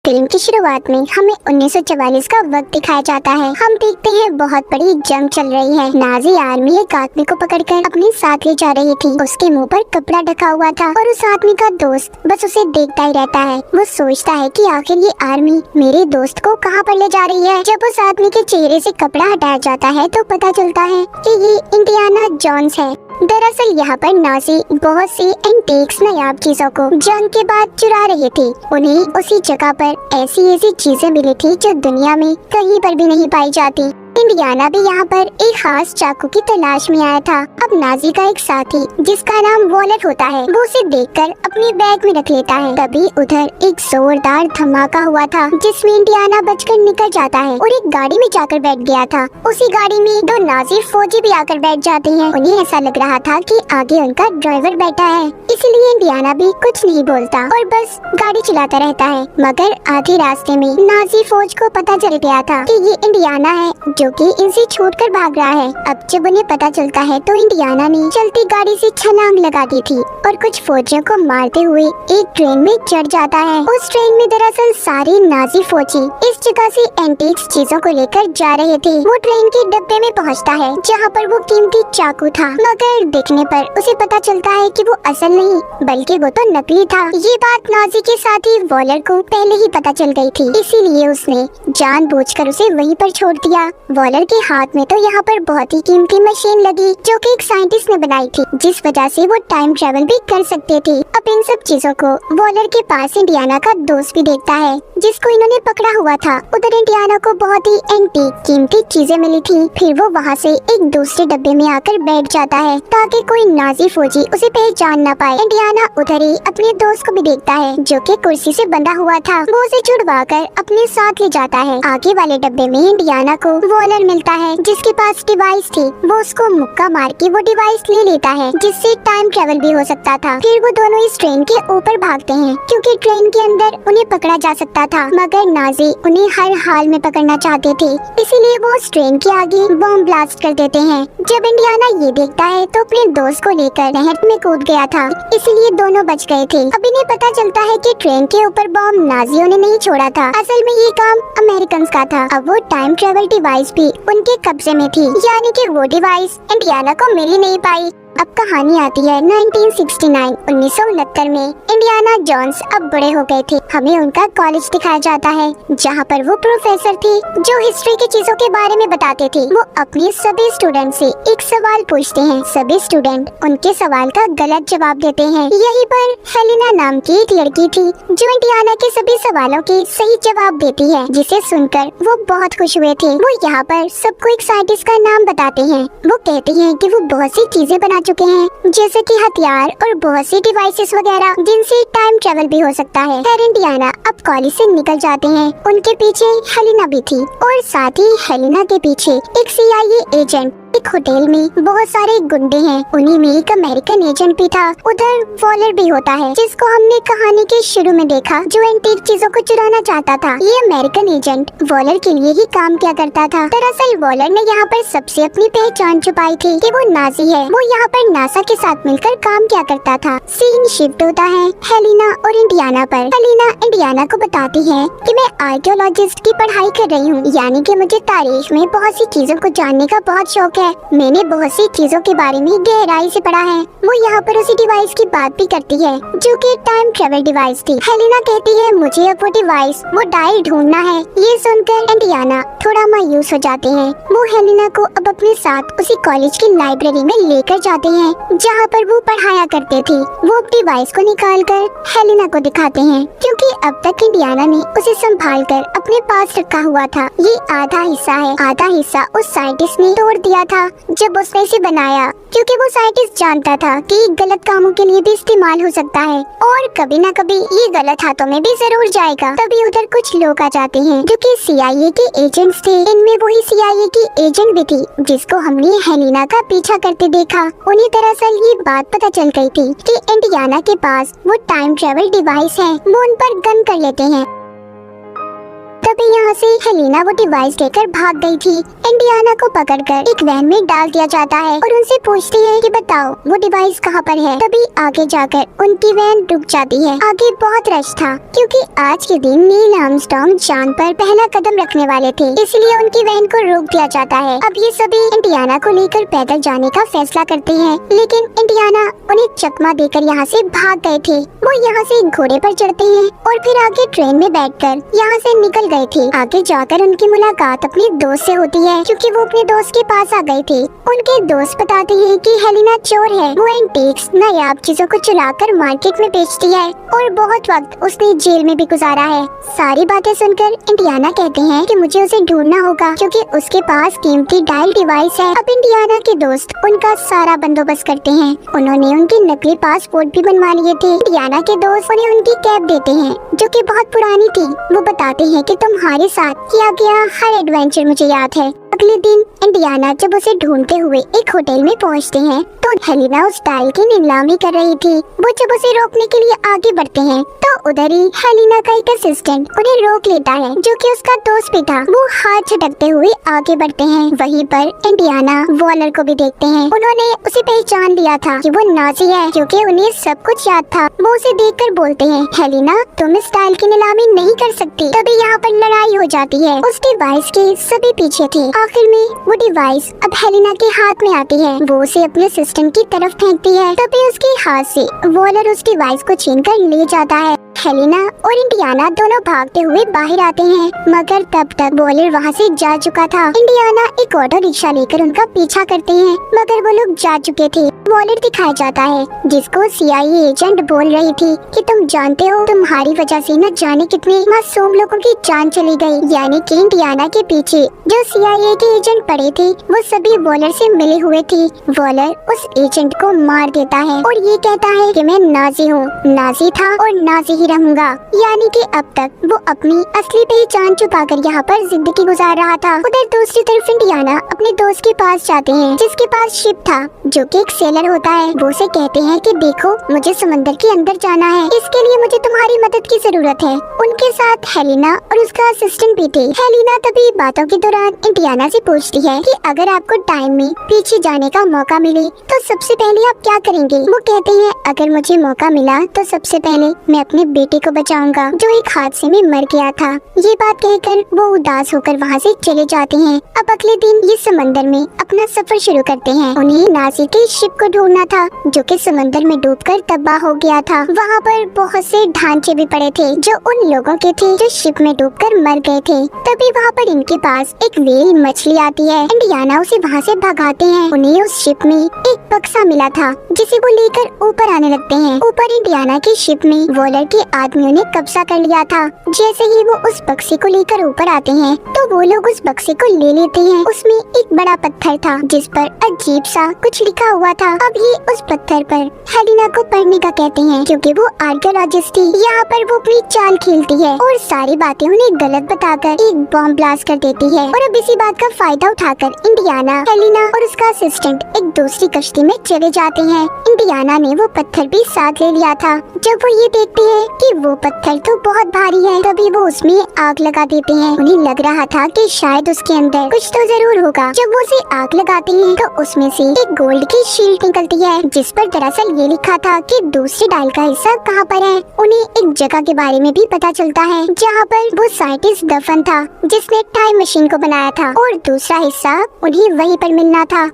Film की शुरुआत में हमें 1944 का वक्त दिखाया जाता है। हम देखते हैं बहुत बड़ी जंग चल रही है। नाजी आर्मी एक आदमी को पकड़कर अपने साथ ले जा रही थी। उसके मुंह पर कपड़ा ढका हुआ था और उस आदमी का दोस्त बस उसे देखता ही रहता है। वो सोचता है कि आखिर ये आर्मी मेरे दोस्त को कहाँ पर ले जा रही है। जब उस आदमी के चेहरे से कपड़ा हटाया जाता है तो पता चलता है कि ये इंडियाना जोन्स है। दरअसल यहाँ पर नाजी बहुत सी एंटीक्स नायाब चीजों को जंग के बाद चुरा रहे थे। उन्हें उसी जगह पर ऐसी चीजें मिली थी जो दुनिया में कहीं पर भी नहीं पाई जाती। इंडियाना भी यहाँ पर एक खास चाकू की तलाश में आया था। अब नाजी का एक साथी जिसका नाम वॉलर होता है वो उसे देखकर अपने बैग में रख लेता है। तभी उधर एक जोरदार धमाका हुआ था जिसमें इंडियाना बचकर निकल जाता है और एक गाड़ी में जाकर बैठ गया था। उसी गाड़ी में दो नाजी फौजी भी आकर बैठ जाते हैं। उन्हें ऐसा लग रहा था कि आगे उनका ड्राइवर बैठा है, इसलिए इंडियाना भी कुछ नहीं बोलता और बस गाड़ी चलाता रहता है। मगर आधे रास्ते में नाजी फौज को पता चल गया था कि ये इंडियाना है जो कि इनसे छूटकर भाग रहा है। अब जब उन्हें पता चलता है तो इंडियाना ने चलती गाड़ी से छलांग लगा दी थी और कुछ फौजियों को मारते हुए एक ट्रेन में चढ़ जाता है। उस ट्रेन में दरअसल सारे नाजी फौजी इस जगह से एंटीक्स चीजों को लेकर जा रहे थे। वो ट्रेन के डब्बे में पहुंचता है जहां पर वो कीमती चाकू था, मगर देखने पर उसे पता चलता है कि वो असल नहीं बल्कि वो तो नकली था। ये बात नाजी के साथी वॉलर को पहले ही पता चल गई थी, इसीलिए उसने जानबूझकर उसे वहीं पर छोड़ दिया। वॉलर के हाथ में तो यहाँ पर बहुत ही कीमती मशीन लगी जो कि एक साइंटिस्ट ने बनाई थी, जिस वजह से वो टाइम ट्रेवल भी कर सकते थे। अब इन सब चीजों को वॉलर के पास इंडियाना का दोस्त भी देखता है जिसको इन्होंने पकड़ा हुआ था। उधर इंडियाना को बहुत ही एंटीक कीमती चीजें मिली थी। फिर वो वहाँ से एक दूसरे डब्बे में आकर बैठ जाता है ताकि कोई नाजी फौजी उसे पहचान न पाए। इंडियाना उधर ही अपने दोस्त को भी देखता है जो कि कुर्सी से बंधा हुआ था। वो उसे छुड़वा कर अपने साथ ले जाता है। आगे वाले डब्बे में इंडियाना को वॉलर मिलता है जिसके पास डिवाइस थी। वो उसको मुक्का मार के वो डिवाइस ले लेता है जिससे टाइम ट्रेवल भी हो सकता था। फिर वो दोनों इस ट्रेन के ऊपर भागते हैं क्योंकि ट्रेन के अंदर उन्हें पकड़ा जा सकता था, मगर नाजी उन्हें हर हाल में पकड़ना चाहते थे, इसीलिए वो उस ट्रेन के आगे बम ब्लास्ट कर देते हैं। जब इंडियाना ये देखता है तो अपने दोस्त को लेकर नहर में कूद गया था, इसलिए दोनों बच गए थे। अब इन्हें पता चलता है कि ट्रेन के ऊपर बम नाजियों ने नहीं छोड़ा था, असल में ये काम अमेरिकन का था। अब वो टाइम ट्रेवल डिवाइस भी उनके कब्जे में थी, यानी कि वो डिवाइस इंडियाना को मिल ही नहीं पाई। अब कहानी आती है 1969 में। इंडियाना जोन्स अब बड़े हो गए थे। हमें उनका कॉलेज दिखाया जाता है जहाँ पर वो प्रोफेसर थे जो हिस्ट्री की चीजों के बारे में बताते थे। वो अपने सभी स्टूडेंट से एक सवाल पूछते हैं। सभी स्टूडेंट उनके सवाल का गलत जवाब देते हैं। यहीं पर हेलेना नाम की एक लड़की थी जो इंडियाना के सभी सवालों के सही जवाब देती है, जिसे सुनकर वो बहुत खुश हुए थे। वो यहाँ पर सबको एक साइंटिस्ट का नाम बताते हैं। वो कहते हैं कि वो बहुत सी चीजें बना चुके हैं जैसे कि हथियार और बहुत सी डिवाइसेस वगैरह जिनसे टाइम ट्रेवल भी हो सकता है। खैर इंडियाना अब कॉलेज से निकल जाते हैं। उनके पीछे हेलेना भी थी और साथ ही हेलेना के पीछे एक CIA एजेंट। एक होटल में बहुत सारे गुंडे हैं, उन्हीं में एक अमेरिकन एजेंट भी था। उधर वॉलर भी होता है जिसको हमने कहानी के शुरू में देखा, जो एंटीक चीजों को चुराना चाहता था। ये अमेरिकन एजेंट वॉलर के लिए ही काम किया करता था। दरअसल वॉलर ने यहाँ पर सबसे अपनी पहचान छुपाई थी कि वो नाजी है। वो यहाँ पर नासा के साथ मिलकर काम किया करता था। सीन शिफ्ट होता है हेलेना और इंडियाना पर। हेलेना इंडियाना को बताती है कि मैं आर्कियोलॉजिस्ट की पढ़ाई कर रही हूँ, यानी कि मुझे तारीख में बहुत सी चीजों को जानने का बहुत शौक है। मैंने बहुत सी चीजों के बारे में गहराई से पढ़ा है। वो यहाँ पर उसी डिवाइस की बात भी करती है जो कि टाइम ट्रेवल डिवाइस थी। हेलेना कहती है मुझे अब वो डिवाइस, वो डायल ढूंढना है। ये सुनकर इंडियाना थोड़ा मायूस हो जाते हैं। वो हेलेना को अब अपने साथ उसी कॉलेज की लाइब्रेरी में लेकर जाते हैं जहाँ पर वो पढ़ाया करते थे। वो डिवाइस को निकाल कर हेलेना को दिखाते हैं क्योंकि अब तक इंडियाना ने उसे संभाल कर अपने पास रखा हुआ था। ये आधा हिस्सा है, आधा हिस्सा उस साइंटिस्ट ने तोड़ दिया था जब उसने इसे बनाया, क्योंकि वो साइंटिस्ट जानता था कि गलत कामों के लिए भी इस्तेमाल हो सकता है और कभी न कभी ये गलत हाथों में भी जरूर जाएगा। तभी उधर कुछ लोग आ जाते हैं जो कि CIA के एजेंट्स थे। इनमें वही CIA की एजेंट भी थी जिसको हमने हेलेना का पीछा करते देखा। उन्हें दरअसल ये बात पता चल गई थी कि इंडियाना के पास वो टाइम ट्रेवल डिवाइस है। वो उन पर गन कर लेते हैं। तभी यहाँ से हेलिना वो डिवाइस लेकर भाग गई थी। इंडियाना को पकड़कर एक वैन में डाल दिया जाता है और उनसे पूछती है कि बताओ वो डिवाइस कहाँ पर है। तभी आगे जाकर उनकी वैन रुक जाती है। आगे बहुत रश था क्योंकि आज के दिन नील आर्मस्ट्रांग चांद पर पहला कदम रखने वाले थे, इसलिए उनकी वैन को रोक दिया जाता है। अब ये सभी इंडियाना को लेकर पैदल जाने का फैसला करते हैं, लेकिन इंडियाना उन्हें चकमा देकर यहाँ से भाग गए थे। वो यहाँ से घोड़े पर चढ़ते हैं और फिर आगे ट्रेन में बैठकर यहाँ से निकल गए थे। आगे जाकर उनकी मुलाकात अपने दोस्त से होती है क्योंकि वो अपने दोस्त के पास आ गए थे। उनके दोस्त बताते हैं कि हेलिना चोर है, वो एंटीक्स नायाब चीजों को चुराकर मार्केट में बेचती है और बहुत वक्त उसने जेल में भी गुजारा है। सारी बातें सुनकर इंडियाना कहते हैं कि मुझे उसे ढूंढना होगा क्योंकि उसके पास कीमती डायल डिवाइस है। अब इंडियाना के दोस्त उनका सारा बंदोबस्त करते हैं। उन्होंने उनके नकली पासपोर्ट भी बनवा लिए थे। इंडियाना के दोस्त उन्हें उनकी कैब देते हैं जो कि बहुत पुरानी थी। वो बताते हैं कि तुम्हारे साथ किया गया हर एडवेंचर मुझे याद है। अगले दिन इंडियाना जब उसे ढूंढते हुए एक होटल में पहुंचते हैं तो हेलिना उस डायल की नीलामी कर रही थी। वो जब उसे रोकने के लिए आगे बढ़ते हैं तो उधर ही हेलिना का एक असिस्टेंट उन्हें रोक लेता है जो कि उसका दोस्त भी था। वो हाथ झटकते हुए आगे बढ़ते हैं। वहीं पर इंडियाना वॉलर को भी देखते हैं। उन्होंने उसे पहचान लिया था कि वो नाजी है क्योंकि उन्हें सब कुछ याद था। वो उसे देखकर बोलते हैं हेलिना तुम इस डायल की नीलामी नहीं कर सकती। तभी यहाँ पर लड़ाई हो जाती है। उस डिवाइस के सभी पीछे थे। आखिर में वो डिवाइस अब हेलिना के हाथ में आती है। वो उसे अपने सिस्टम की तरफ फेंकती है। तभी उसके हाथ से वॉलर उस डिवाइस को छीनकर ले जाता है। हेलिना और इंडियाना दोनों भागते हुए बाहर आते हैं, मगर तब तक वॉलर वहाँ से जा चुका था। इंडियाना एक ऑटो रिक्शा लेकर उनका पीछा करते हैं, मगर वो लोग जा चुके थे। वॉलर दिखाया जाता है जिसको CIA एजेंट बोल रही थी कि तुम जानते हो तुम्हारी वजह से न जाने कितने मासूम लोगों की जान चली गई। यानी कि इंडियाना के पीछे जो CIA के एजेंट पड़े थे वो सभी वॉलर से मिले हुए थे। वॉलर उस एजेंट को मार देता है और ये कहता है कि मैं नाजी हूँ, नाजी था और नाजी ही रहूंगा। यानी कि अब तक वो अपनी असली पहचान छुपाकर यहाँ पर जिंदगी गुजार रहा था। उधर दूसरी तरफ इंडियाना अपने दोस्त के पास जाते हैं जिसके पास शिप था जो कि एक सेलर होता है। वो उसे कहते हैं कि देखो मुझे समंदर के अंदर जाना है, इसके लिए मुझे तुम्हारी मदद की जरूरत है। उनके साथ हेलिना और उसका असिस्टेंट भी थे। हेलिना तभी बातों के दौरान इंडियाना से पूछती है कि अगर आपको टाइम में पीछे जाने का मौका मिले तो सबसे पहले आप क्या करेंगे। वो कहते हैं अगर मुझे मौका मिला तो सबसे पहले मैं अपने बेटे को बचाऊंगा जो एक हादसे में मर गया था। ये बात कहकर वो उदास होकर वहाँ से चले जाते हैं। अब अगले दिन ये समंदर में अपना सफर शुरू करते हैं। उन्हें नाजी की शिप को ढूंढना था जो कि समंदर में डूबकर तबाह हो गया था। वहाँ पर बहुत से ढांचे भी पड़े थे जो उन लोगों के थे जो शिप में डूबकर मर गए थे। तभी वहाँ पर इनके पास एक व्हेल मछली आती है। इंडियाना उसे वहाँ से भगाते हैं। उन्हें उस शिप में एक बक्सा मिला था जिसे वो लेकर ऊपर आने लगते हैं। ऊपर इंडियाना की शिप में वॉलर के आदमियों ने कब्जा कर लिया था। जैसे ही वो उस बक्से को लेकर ऊपर आते हैं तो वो लोग उस बक्से को ले लेते हैं। उसमें एक बड़ा पत्थर था जिस पर अजीब सा कुछ लिखा हुआ था। अब ये उस पत्थर पर हेलिना को पढ़ने का कहते हैं क्योंकि वो आर्कियोलॉजिस्ट थी। यहाँ पर वो अपनी चाल खेलती है और सारी बातें उन्हें गलत बताकर एक बॉम्ब ब्लास्ट कर देती है। और अब इसी बात का फायदा उठाकर इंडियाना, हेलिना और उसका असिस्टेंट एक दूसरी कश्ती में चले जाते हैं। इंडियाना ने वो पत्थर भी साथ ले लिया था। जब वो ये देखते हैं कि वो पत्थर तो बहुत भारी है तभी वो उसमें आग लगा देते हैं। उन्हें लग रहा था कि शायद उसके अंदर कुछ तो जरूर होगा। जब वो उसे आग लगाते हैं तो उसमें से एक गोल्ड की शील्ड निकलती है जिस पर दरअसल ये लिखा था कि दूसरे डायल का हिस्सा कहाँ पर है। उन्हें एक जगह के बारे में भी पता चलता है जहाँ पर वो साइंटिस्ट दफन था जिसने टाइम मशीन को बनाया था और दूसरा हिस्सा उन्हें वहीं पर मिलना था।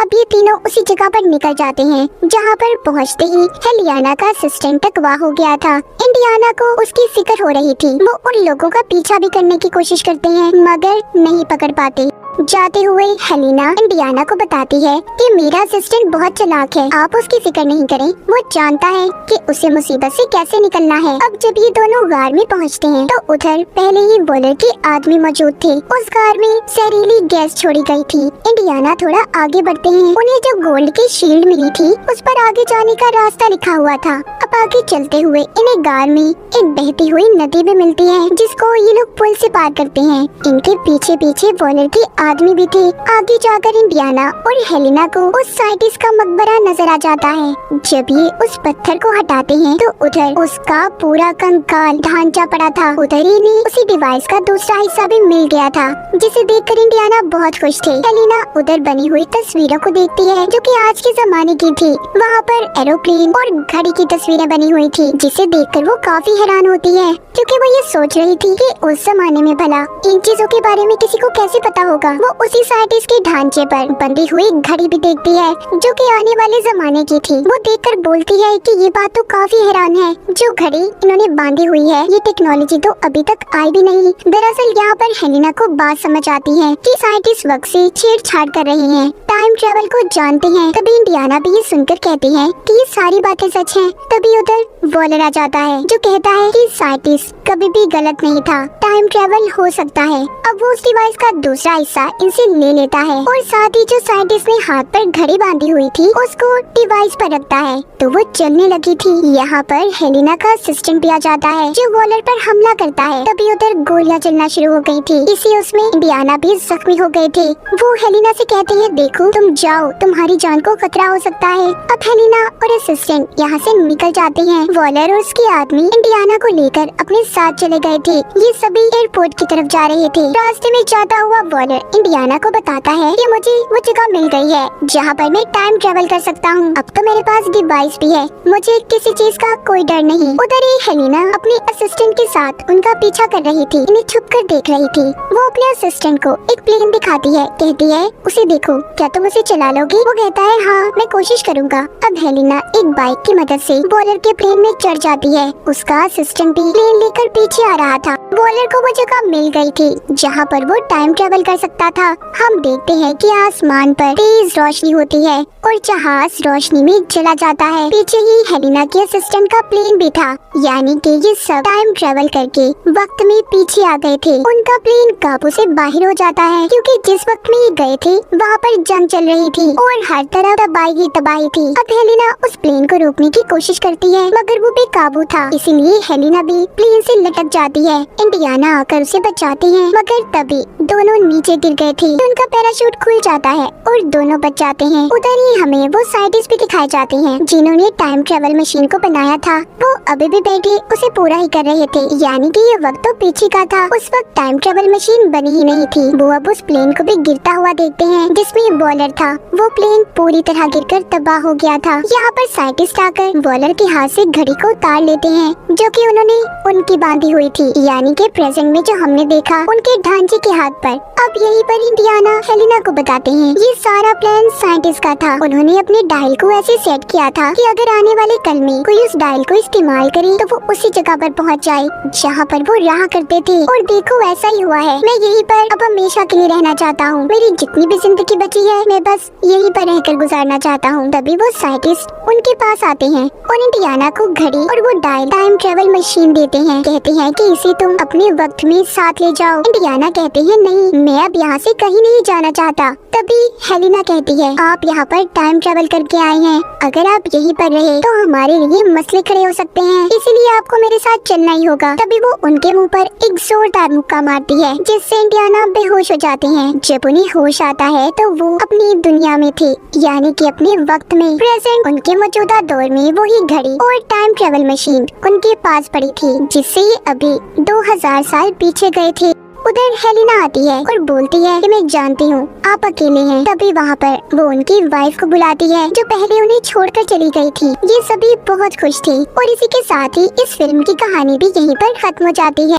अब ये तीनों उसी जगह पर निकल जाते हैं। जहाँ पर पहुँचते ही हेलियाना का असिस्टेंट अगवा हो गया था। इंडियाना को उसकी फिक्र हो रही थी। वो उन लोगों का पीछा भी करने की कोशिश करते हैं मगर नहीं पकड़ पाते। जाते हुए हेलिना इंडियाना को बताती है कि मेरा असिस्टेंट बहुत चालाक है, आप उसकी फिक्र नहीं करें, वो जानता है कि उसे मुसीबत से कैसे निकलना है। अब जब ये दोनों गार में पहुंचते हैं तो उधर पहले ही वॉलर के आदमी मौजूद थे। उस गार में जहरीली गैस छोड़ी गई थी। इंडियाना थोड़ा आगे बढ़ते हैं। उन्हें जो गोल्ड की शील्ड मिली थी उस पर आगे जाने का रास्ता लिखा हुआ था। अब आगे चलते हुए इन्हें गार में एक बहती हुई नदी भी मिलती है जिसको ये लोग पुल से पार करते हैं। इनके पीछे पीछे वॉलर के आदमी भी थे। आगे जाकर इंडियाना और हेलिना को उस साइंटिस्ट का मकबरा नजर आ जाता है। जब ये उस पत्थर को हटाते हैं तो उधर उसका पूरा कंकाल ढांचा पड़ा था। उधर ही नहीं उसी डिवाइस का दूसरा हिस्सा भी मिल गया था, जिसे देखकर इंडियाना बहुत खुश थे। हेलिना उधर बनी हुई तस्वीरों को देखती है जो कि आज के जमाने की थी। वहाँ पर एरोप्लेन और घड़ी की तस्वीरें बनी हुई थी, जिसे देखकर वो काफी हैरान होती है, क्योंकि वो ये सोच रही थी कि उस जमाने में भला इन चीजों के बारे में किसी को कैसे पता होगा। वो उसी साइंटिस्ट के ढांचे पर बंधी हुई घड़ी भी देखती है जो कि आने वाले जमाने की थी। वो देखकर बोलती है कि ये बात तो काफी हैरान है, जो घड़ी इन्होंने बांधी हुई है ये टेक्नोलॉजी तो अभी तक आई भी नहीं। दरअसल यहाँ पर हेलिना को बात समझ आती है कि साइंटिस्ट वक्त से छेड़छाड़ कर रहे हैं, टाइम ट्रेवल को जानते हैं। तभी इंडियाना भी ये सुनकर कहती है कि ये सारी बातें सच हैं। तभी उधर वॉलर आ जाता है जो कहता है कि साइंटिस्ट कभी भी गलत नहीं था, टाइम ट्रेवल हो सकता है। अब वो उस डिवाइस का दूसरा हिस्सा इनसे ले लेता है और साथ ही जो साइंटिस्ट ने हाथ पर घड़ी बांधी हुई थी उसको डिवाइस पर रखता है तो वो चलने लगी थी। यहाँ पर हेलिना का असिस्टेंट भी आ जाता है जो वॉलर पर हमला करता है। तभी उधर गोलियां चलना शुरू हो गई थी, इसी उसमें इंडियाना भी जख्मी हो गए थे। वो हेलिना से कहते हैं देखो तुम जाओ, तुम्हारी जान को खतरा हो सकता है। अब हेलिना और असिस्टेंट यहाँ से निकल जाते हैं। वॉलर और उसके आदमी इंडियाना को लेकर अपने साथ चले गए थे। ये सभी एयरपोर्ट की तरफ जा रहे थे। रास्ते में जाता हुआ वॉलर इंडियाना को बताता है कि मुझे वो जगह मिल गई है जहाँ पर मैं टाइम ट्रेवल कर सकता हूँ। अब तो मेरे पास डिवाइस भी है, मुझे किसी चीज का कोई डर नहीं। उधर ही हेलिना अपने असिस्टेंट के साथ उनका पीछा कर रही थी, इन्हें छुप कर देख रही थी। वो अपने असिस्टेंट को एक प्लेन दिखाती है, कहती है उसे देखो, क्या तुम उसे चला लोगी? वो कहता है हाँ मैं कोशिश करूँगा। अब हेलिना एक बाइक की मदद से वॉलर के प्लेन में चढ़ जाती है। उसका असिस्टेंट भी प्लेन लेकर पीछे आ रहा था। वॉलर को वो जगह मिल गई थी जहाँ पर वो टाइम ट्रेवल कर सकता था। हम देखते हैं कि आसमान पर तेज रोशनी होती है और जहाज रोशनी में चला जाता है। पीछे ही हेलिना के असिस्टेंट का प्लेन भी था, यानी कि ये सब टाइम ट्रेवल करके वक्त में पीछे आ गए थे। उनका प्लेन काबू से बाहर हो जाता है क्योंकि जिस वक्त में ये गए थे वहाँ पर जंग चल रही थी और हर तरफ तबाही ही तबाही थी। अब हेलिना उस प्लेन को रोकने की कोशिश करती है मगर वो बेकाबू था, इसीलिए हेलिना भी प्लेन से लटक जाती है। इंडियाना आकर उसे बचाती है मगर तभी दोनों नीचे गिर गए थे। उनका पैराशूट खुल जाता है और दोनों बच जाते हैं। उधर ही हमें वो साइंटिस्ट भी दिखाए जाते हैं जिन्होंने टाइम ट्रेवल मशीन को बनाया था। वो अभी भी बैठे उसे पूरा ही कर रहे थे, यानी कि ये वक्त तो पीछे का था। उस वक्त टाइम ट्रेवल मशीन बनी ही नहीं थी। वो अब उस प्लेन को भी गिरता हुआ देखते हैं जिसमें वॉलर था। वो प्लेन पूरी तरह गिरकर तबाह हो गया था। यहाँ पर साइंटिस्ट आकर वॉलर के हाथ से घड़ी को उतार लेते हैं जो कि उन्होंने उनकी बांधी हुई थी, यानी कि प्रेजेंट में जो हमने देखा उनके ढांचे के हाथ पर। अब यहीं पर इंडियाना हेलिना को बताते हैं ये सारा प्लान साइंटिस्ट का था। उन्होंने अपने डायल को ऐसे सेट किया था कि अगर आने वाले कल में कोई उस डायल को इस्तेमाल करे तो वो उसी जगह पर पहुंच जाए जहां पर वो रहा करते थे। और देखो ऐसा ही हुआ है। मैं यहीं पर अब हमेशा के लिए रहना चाहता हूँ। मेरी जितनी भी जिंदगी बची है मैं बस यहीं पर रहकर गुजारना चाहता हूँ। तभी वो साइंटिस्ट उनके पास आते हैं और इंडियाना को घड़ी और वो डायल टाइम ट्रेवल मशीन देते हैं। कहते हैं कि इसे तुम अपने वक्त में साथ ले जाओ। इंडियाना कहते हैं नहीं, मैं अब यहाँ से कहीं नहीं जाना चाहता। तभी हेलिना कहती है आप यहाँ पर टाइम ट्रेवल करके आए हैं, अगर आप यहीं पर रहे तो हमारे लिए मसले खड़े हो सकते हैं, इसीलिए आपको मेरे साथ चलना ही होगा। तभी वो उनके मुंह पर एक जोरदार मुक्का मारती है जिससे इंडियाना बेहोश हो जाते हैं। जब उन्हें होश आता है तो वो अपनी दुनिया में थे, यानी कि अपने वक्त में। प्रेजेंट उनके मौजूदा दौर में वही घड़ी और टाइम ट्रेवल मशीन उनके पास पड़ी थी जिससे ये अभी 2000 साल पीछे गए थे। उधर हेलिना आती है और बोलती है कि मैं जानती हूँ आप अकेले हैं। तभी वहाँ पर वो उनकी वाइफ को बुलाती है जो पहले उन्हें छोड़कर चली गई थी। ये सभी बहुत खुश थे और इसी के साथ ही इस फिल्म की कहानी भी यहीं पर खत्म हो जाती है।